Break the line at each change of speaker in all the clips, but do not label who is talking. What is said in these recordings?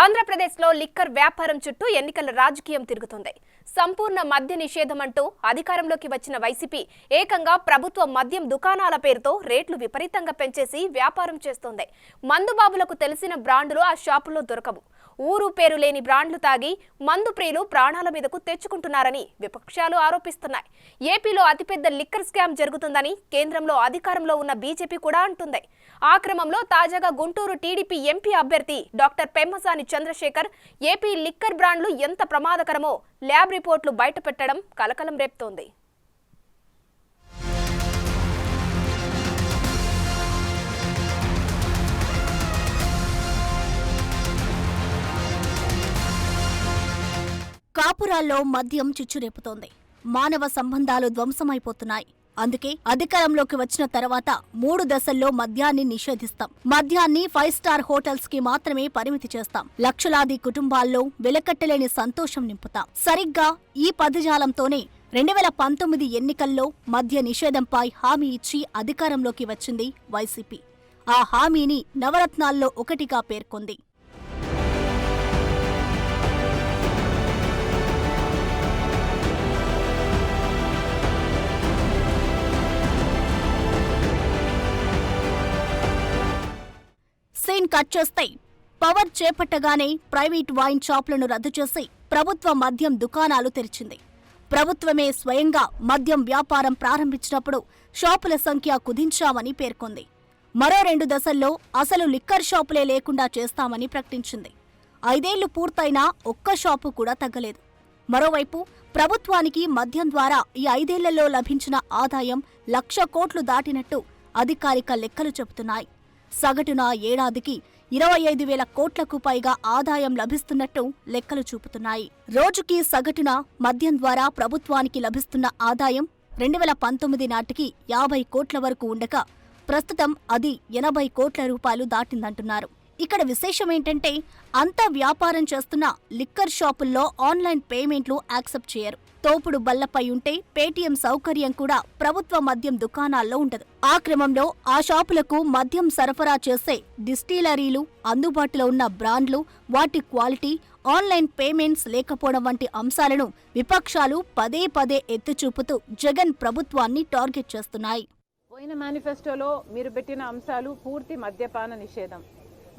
ఆంధ్రప్రదేశ్లో లిక్కర్ వ్యాపారం చుట్టూ ఎన్నికల రాజకీయం తిరుగుతుంది. సంపూర్ణ మద్య నిషేధం అంటూ అధికారంలోకి వచ్చిన వైసీపీ ఏకంగా ప్రభుత్వ మద్యం దుకాణాల పేరుతో రేట్లు విపరీతంగా పెంచేసి వ్యాపారం చేస్తోంది. మందుబాబులకు తెలిసిన బ్రాండ్లు ఆ షాపుల్లో దొరకవు. ఊరు పేరు లేని బ్రాండ్లు తాగి మందు ప్రియులు ప్రాణాల మీదకు తెచ్చుకుంటున్నారని విపక్షాలు ఆరోపిస్తున్నాయి. ఏపీలో అతిపెద్ద లిక్కర్ స్కామ్ జరుగుతుందని కేంద్రంలో అధికారంలో ఉన్న బీజేపీ కూడా అంటుంది. ఆ క్రమంలో తాజాగా గుంటూరు టీడీపీ ఎంపీ అభ్యర్థి doctor Pemmasani Chandrasekhar AP liquor బ్రాండ్లు ఎంత ప్రమాదకరమో ల్యాబ్ రిపోర్టులు బయటపెట్టడం కలకలం రేపుతోంది.
కాపురాల్లో మద్యం చిచ్చురేపుతోంది. మానవ సంబంధాలు ధ్వంసమైపోతున్నాయి. అందుకే అధికారంలోకి వచ్చిన తర్వాత 3 దశల్లో మద్యాన్ని నిషేధిస్తాం. మద్యాన్ని 5 స్టార్ హోటల్స్ కి మాత్రమే పరిమితి చేస్తాం. లక్షలాది కుటుంబాల్లో వెలకట్టలేని సంతోషం నింపుతాం. సరిగ్గా ఈ పదజాలంతోనే 2019 ఎన్నికల్లో మద్య నిషేధంపై హామీ ఇచ్చి అధికారంలోకి వచ్చింది వైసీపీ. ఆ హామీని నవరత్నాల్లో ఒకటిగా పేర్కొంది. సీన్ కట్ చేస్తే పవర్ చేపట్టగానే ప్రైవేట్ వైన్ షాపులను రద్దు చేసి ప్రభుత్వ మద్యం దుకాణాలు తెరిచింది. ప్రభుత్వమే స్వయంగా మద్యం వ్యాపారం ప్రారంభించినప్పుడు షాపుల సంఖ్య కుదించామని పేర్కొంది. మరో 2 దశల్లో అసలు లిక్కర్ షాపులే లేకుండా చేస్తామని ప్రకటించింది. 5 ఏళ్లు పూర్తయినా ఒక్క షాపు కూడా తగ్గలేదు. మరోవైపు ప్రభుత్వానికి మద్యం ద్వారా ఈ 5 ఏళ్లలో లభించిన ఆదాయం 1,00,000 కోట్లు దాటినట్టు అధికారిక లెక్కలు చెబుతున్నాయి. సగటున ఏడాదికి 25,000 కోట్లకు పైగా ఆదాయం లభిస్తున్నట్టు లెక్కలు చూపుతున్నాయి. రోజుకి సగటున మద్యం ద్వారా ప్రభుత్వానికి లభిస్తున్న ఆదాయం 2019 నాటికి 50 కోట్ల వరకు ఉండగా ప్రస్తుతం అది 80 కోట్ల రూపాయలు దాటిందంటున్నారు. ఇక్కడ విశేషమేంటంటే అంత వ్యాపారం చేస్తున్న లిక్కర్ షాపుల్లో ఆన్లైన్ పేమెంట్లు యాక్సెప్ట్ చేయరు. తోపుడు బల్లపై ఉంటే పేటీఎం సౌకర్యం కూడా ప్రభుత్వ మద్యం దుకాణాల్లో ఉండదు. ఆ క్రమంలో ఆ షాపులకు మద్యం సరఫరా చేసే డిస్టిలరీలు, అందుబాటులో ఉన్న బ్రాండ్లు, వాటి క్వాలిటీ, ఆన్లైన్ పేమెంట్స్ లేకపోవడం వంటి అంశాలను విపక్షాలు పదే పదే ఎత్తిచూపుతూ జగన్ ప్రభుత్వాన్ని టార్గెట్ చేస్తున్నాయి.
పోయిన మేనిఫెస్టోలో మీరు పెట్టిన అంశాలు పూర్తి మద్యపాన నిషేధం.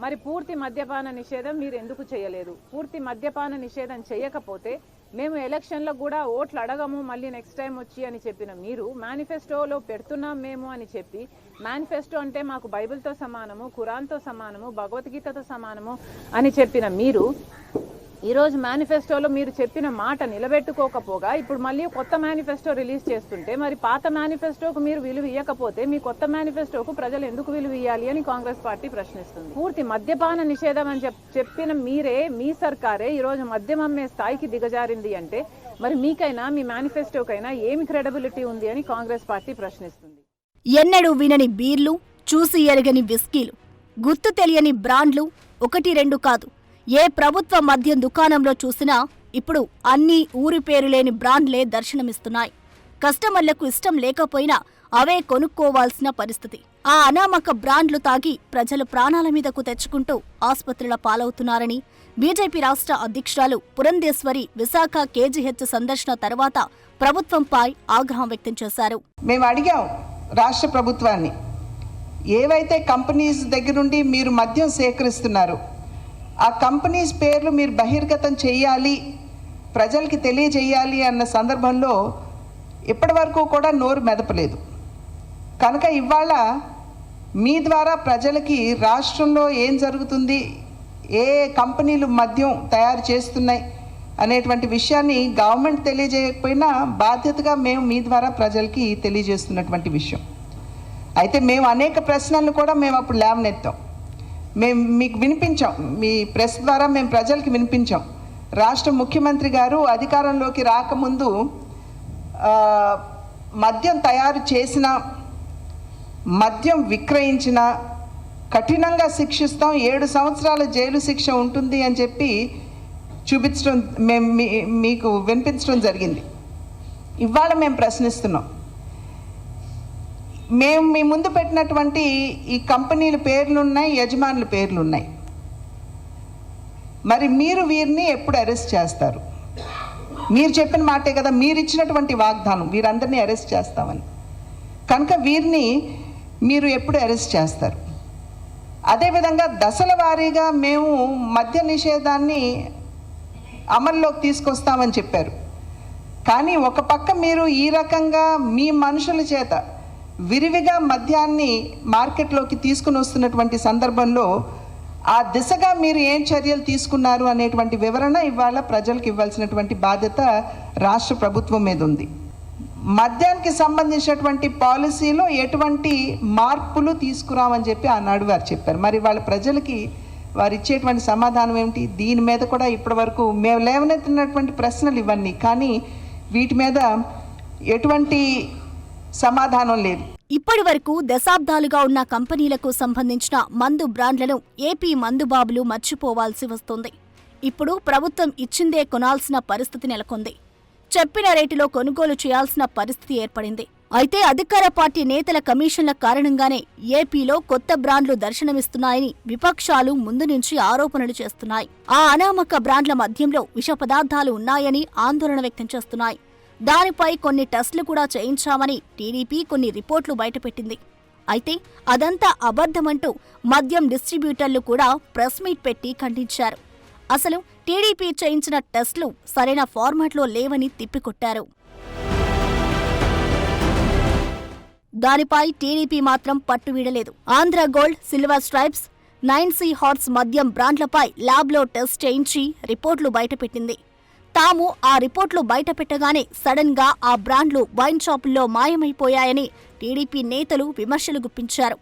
మరి పూర్తి మద్యపాన నిషేధం మీరు ఎందుకు చేయలేదు? పూర్తి మద్యపాన నిషేధం చేయకపోతే మేము ఎలక్షన్లో కూడా ఓట్లు అడగము, మళ్ళీ నెక్స్ట్ టైం వచ్చి అని చెప్పిన మీరు మేనిఫెస్టోలో పెడుతున్నాం మేము అని చెప్పి, మేనిఫెస్టో అంటే మాకు బైబిల్తో సమానము, ఖురాన్తో సమానము, భగవద్గీతతో సమానము అని చెప్పిన మీరు ఈరోజు మేనిఫెస్టోలో మీరు చెప్పిన మాట నిలబెట్టుకోకపోగా ఇప్పుడు మళ్ళీ కొత్త మేనిఫెస్టో రిలీజ్ చేస్తుంటే మరి పాత మేనిఫెస్టోకు మీరు విలువ ఇవ్వకపోతే మీ కొత్త మేనిఫెస్టోకు ప్రజలు ఎందుకు విలువ ఇవ్వాలి అని కాంగ్రెస్ పార్టీ ప్రశ్నిస్తుంది. పూర్తి మద్యపాన నిషేధం అని చెప్పిన మీరే, మీ సర్కారే ఈరోజు మద్యం అమ్మే స్థాయికి దిగజారింది అంటే మరి మీకైనా మీ మేనిఫెస్టోకైనా ఏమి క్రెడిబిలిటీ ఉంది అని కాంగ్రెస్ పార్టీ ప్రశ్నిస్తుంది.
ఎన్నడూ వినని బీర్లు, చూసి ఎరగని విస్కీలు, గుర్తు తెలియని బ్రాండ్లు 1-2 కాదు, ఏ ప్రభుత్వ మద్యం దుకాణంలో చూసినా ఇప్పుడు అన్నీ ఊరి పేరు లేని బ్రాండ్లే దర్శనమిస్తున్నాయి. కస్టమర్లకు ఇష్టం లేకపోయినా అవే కొనుక్కోవాల్సిన పరిస్థితి. ఆ అనామక బ్రాండ్లు తాగి ప్రజలు ప్రాణాల మీదకు తెచ్చుకుంటూ ఆస్పత్రుల పాలవుతున్నారని బీజేపీ రాష్ట్ర అధ్యక్షురాలు పురంధేశ్వరి విశాఖ కేజీహెచ్ సందర్శన తర్వాత ప్రభుత్వంపై ఆగ్రహం వ్యక్తం చేశారు.
మేము అడిగాం రాష్ట్ర ప్రభుత్వాన్ని, ఏవైతే కంపెనీస్ దగ్గరుండి మీరు మద్యం సేకరిస్తున్నారు ఆ కంపెనీస్ పేర్లు మీరు బహిర్గతం చేయాలి, ప్రజలకి తెలియజేయాలి అన్న సందర్భంలో ఇప్పటి వరకు కూడా నోరు మెదపలేదు. కనుక ఇవాళ మీ ద్వారా ప్రజలకి రాష్ట్రంలో ఏం జరుగుతుంది, ఏ కంపెనీలు మద్యం తయారు చేస్తున్నాయి అనేటువంటి విషయాన్ని గవర్నమెంట్ తెలియజేయకపోయినా బాధ్యతగా మేము మీ ద్వారా ప్రజలకి తెలియజేస్తున్నటువంటి విషయం. అయితే మేము అనేక ప్రశ్నలను కూడా మేము అప్పుడు లేవనెత్తాం, మేము మీకు వినిపించాం, మీ ప్రెస్ ద్వారా మేము ప్రజలకి వినిపించాం. రాష్ట్ర ముఖ్యమంత్రి గారు అధికారంలోకి రాకముందు మద్యం తయారు చేసిన, మద్యం విక్రయించిన కఠినంగా శిక్షిస్తాం, 7 సంవత్సరాల జైలు శిక్ష ఉంటుంది అని చెప్పి చూపించడం, మేము మీకు వినిపించడం జరిగింది. ఇవాళ మేము ప్రశ్నిస్తున్నాం, మేము మీ ముందు పెట్టినటువంటి ఈ కంపెనీల పేర్లు ఉన్నాయి, యజమానుల పేర్లు ఉన్నాయి. మరి మీరు వీరిని ఎప్పుడు అరెస్ట్ చేస్తారు? మీరు చెప్పిన మాటే కదా, మీరు ఇచ్చినటువంటి వాగ్దానం వీరందరినీ అరెస్ట్ చేస్తామని. కనుక వీరిని మీరు ఎప్పుడు అరెస్ట్ చేస్తారు? అదేవిధంగా దశల వారీగా మేము మద్య నిషేధాన్ని అమల్లోకి తీసుకొస్తామని చెప్పారు. కానీ ఒక పక్క మీరు ఈ రకంగా మీ మనుషుల చేత విరివిగా మద్యాన్ని మార్కెట్లోకి తీసుకుని వస్తున్నటువంటి సందర్భంలో ఆ దిశగా మీరు ఏం చర్యలు తీసుకున్నారు అనేటువంటి వివరణ ఇవాళ ప్రజలకు ఇవ్వాల్సినటువంటి బాధ్యత రాష్ట్ర ప్రభుత్వం మీద ఉంది. మద్యానికి సంబంధించినటువంటి పాలసీలో ఎటువంటి మార్పులు తీసుకురామని చెప్పి ఆనాడు వారు చెప్పారు. మరి వాళ్ళ ప్రజలకి వారు ఇచ్చేటువంటి సమాధానం ఏమిటి? దీని మీద కూడా ఇప్పటివరకు మేము లేవనెత్తినటువంటి ప్రశ్నలు ఇవన్నీ, కానీ వీటి మీద ఎటువంటి సమాధానం లేదు.
ఇప్పటి వరకు దశాబ్దాలుగా ఉన్న కంపెనీలకు సంబంధించిన మందు బ్రాండ్లను ఏపీ మందుబాబులు మర్చిపోవాల్సి వస్తుంది. ఇప్పుడు ప్రభుత్వం ఇచ్చిందే కొనాల్సిన పరిస్థితి నెలకొంది. చెప్పిన రేటులో కొనుగోలు చేయాల్సిన పరిస్థితి ఏర్పడింది. అయితే అధికార పార్టీ నేతల కమిషన్ల కారణంగానే ఏపీలో కొత్త బ్రాండ్లు దర్శనమిస్తున్నాయని విపక్షాలు ముందు నుంచి ఆరోపణలు చేస్తున్నాయి. ఆ అనామక బ్రాండ్ల మధ్యంలో విష పదార్థాలు ఉన్నాయని ఆందోళన వ్యక్తం చేస్తున్నాయి. దానిపై కొన్ని టెస్టులు కూడా చేయించామని టీడీపీ కొన్ని రిపోర్టులు బయటపెట్టింది. అయితే అదంతా అబద్ధమంటూ మద్యం డిస్ట్రిబ్యూటర్లు కూడా ప్రెస్ మీట్ పెట్టి ఖండించారు. అసలు టీడీపీ చేయించిన టెస్టులు సరైన ఫార్మాట్లో లేవని తిప్పికొట్టారు. దానిపై టీడీపీ మాత్రం పట్టువీడలేదు. Andhra gold, silver stripes, 9C horse మద్యం బ్రాండ్లపై ల్యాబ్లో టెస్ట్ చేయించి రిపోర్టులు బయటపెట్టింది. తాము ఆ రిపోర్టులు బయటపెట్టగానే సడన్ గా ఆ బ్రాండ్లు వైన్ షాపుల్లో మాయమైపోయాయని టీడీపీ నేతలు విమర్శలు గుప్పించారు.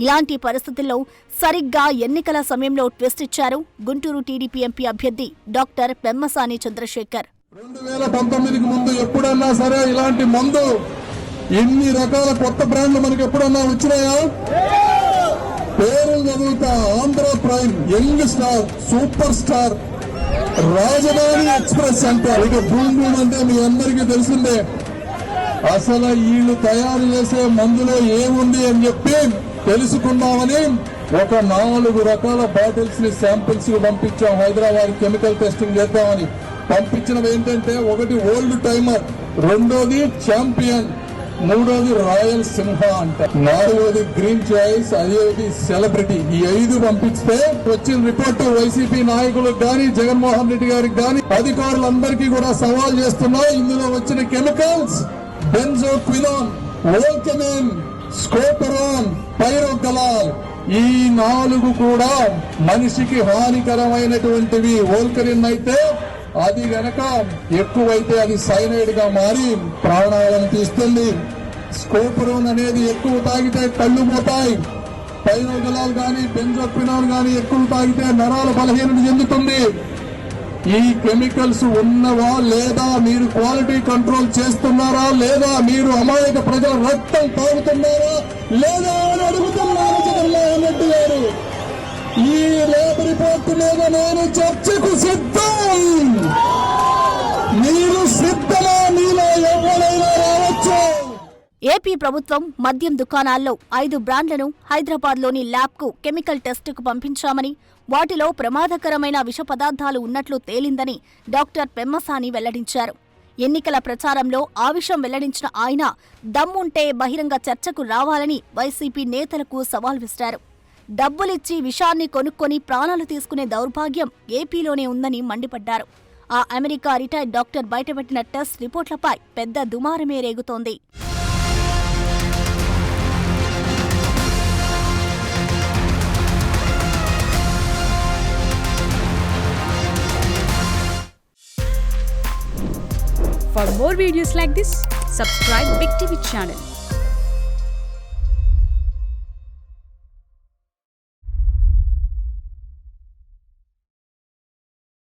ఇలాంటి పరిస్థితుల్లో సరిగ్గా ఎన్నికల సమయంలో ట్విస్ట్ ఇచ్చారు గుంటూరు టీడీపీ ఎంపీ అభ్యర్థి డాక్టర్ పెమ్మసాని చంద్రశేఖర్.
2019కి ముందు ఎప్పుడన్నా సరే ఇలాంటి మందు ఇన్ని రకాల కొత్త బ్రాండ్లు మనకి ఎప్పుడన్నా వచ్చినాయా? పేరు చదువుతా, Andhra prime, young star, super star, రాజధాని ఎక్స్ప్రెస్ అంటారు. ఇక బూమ్ బూమ్ అంటే మీ అందరికీ తెలిసిందే. అసలు వీళ్ళు తయారు చేసే మందులో ఏముంది అని చెప్పి తెలుసుకుందామని ఒక 4 రకాల బాటిల్స్ ని శాంపిల్స్ కి పంపించాం. హైదరాబాద్ కెమికల్ టెస్టింగ్ చేద్దామని పంపించినవి ఏంటంటే, ఒకటి ఓల్డ్ టైమర్, రెండోది ఛాంపియన్, మూడోది రాయల్ సింహ అంట, నాలుగోది గ్రీన్ చాయిస్, అదేది సెలబ్రిటీ. ఈ 5 పంపిస్తే వచ్చిన రిపోర్టు వైసీపీ నాయకులకు గాని, జగన్మోహన్ రెడ్డి గారికి గాని, అధికారులందరికీ కూడా సవాల్ చేస్తున్నా. ఇందులో వచ్చిన కెమికల్స్ బెంజోక్వినాన్, వోల్కమిన్, స్కోపరాన్, పైరోగలాల్, ఈ 4 కూడా మనిషికి హానికరమైనటువంటివి. వోల్కరిన్ అయితే అది గనక ఎక్కువైతే అది సైనైడ్ గా మారి ప్రాణాలను తీస్తుంది. స్కోపరోన్ అనేది ఎక్కువ తాగితే కళ్ళు పోతాయి. పైరోగలాల్ గాని, బెంజోక్వినాన్ గాని ఎక్కువ తాగితే నరాల బలహీనత చెందుతుంది. ఈ కెమికల్స్ ఉన్నవా లేదా, మీరు క్వాలిటీ కంట్రోల్ చేస్తున్నారా లేదా, మీరు అమాయక ప్రజల రక్తం తాగుతున్నారా లేదా అని అడుగుతున్నారు జగన్మోహన్ రెడ్డి గారు. ఈ ల్యాబ్ రిపోర్ట్ మీద నేను చర్చకు సిద్ధం. మీరు సిద్ధమా? మీలో ఎవరైనా రావచ్చు.
ఏపీ ప్రభుత్వం మద్యం దుకాణాల్లో 5 బ్రాండ్లను హైదరాబాద్లోని ల్యాబ్కు కెమికల్ టెస్టుకు పంపించామని, వాటిలో ప్రమాదకరమైన విష పదార్థాలు ఉన్నట్లు తేలిందని డాక్టర్ పెమ్మసాని వెల్లడించారు. ఎన్నికల ప్రచారంలో ఆ విషయం వెల్లడించిన ఆయన దమ్ముంటే బహిరంగ చర్చకు రావాలని వైసీపీ నేతలకు సవాల్ విసిరారు. డబ్బులిచ్చి విషాన్ని కొనుక్కొని ప్రాణాలు తీసుకునే దౌర్భాగ్యం ఏపీలోనే ఉందని మండిపడ్డారు. ఆ అమెరికా రిటైర్డ్ డాక్టర్ బయటపెట్టిన టెస్ట్ రిపోర్ట్లపై పెద్ద దుమారమే రేగుతోంది.
For more videos like this, subscribe Big TV channel.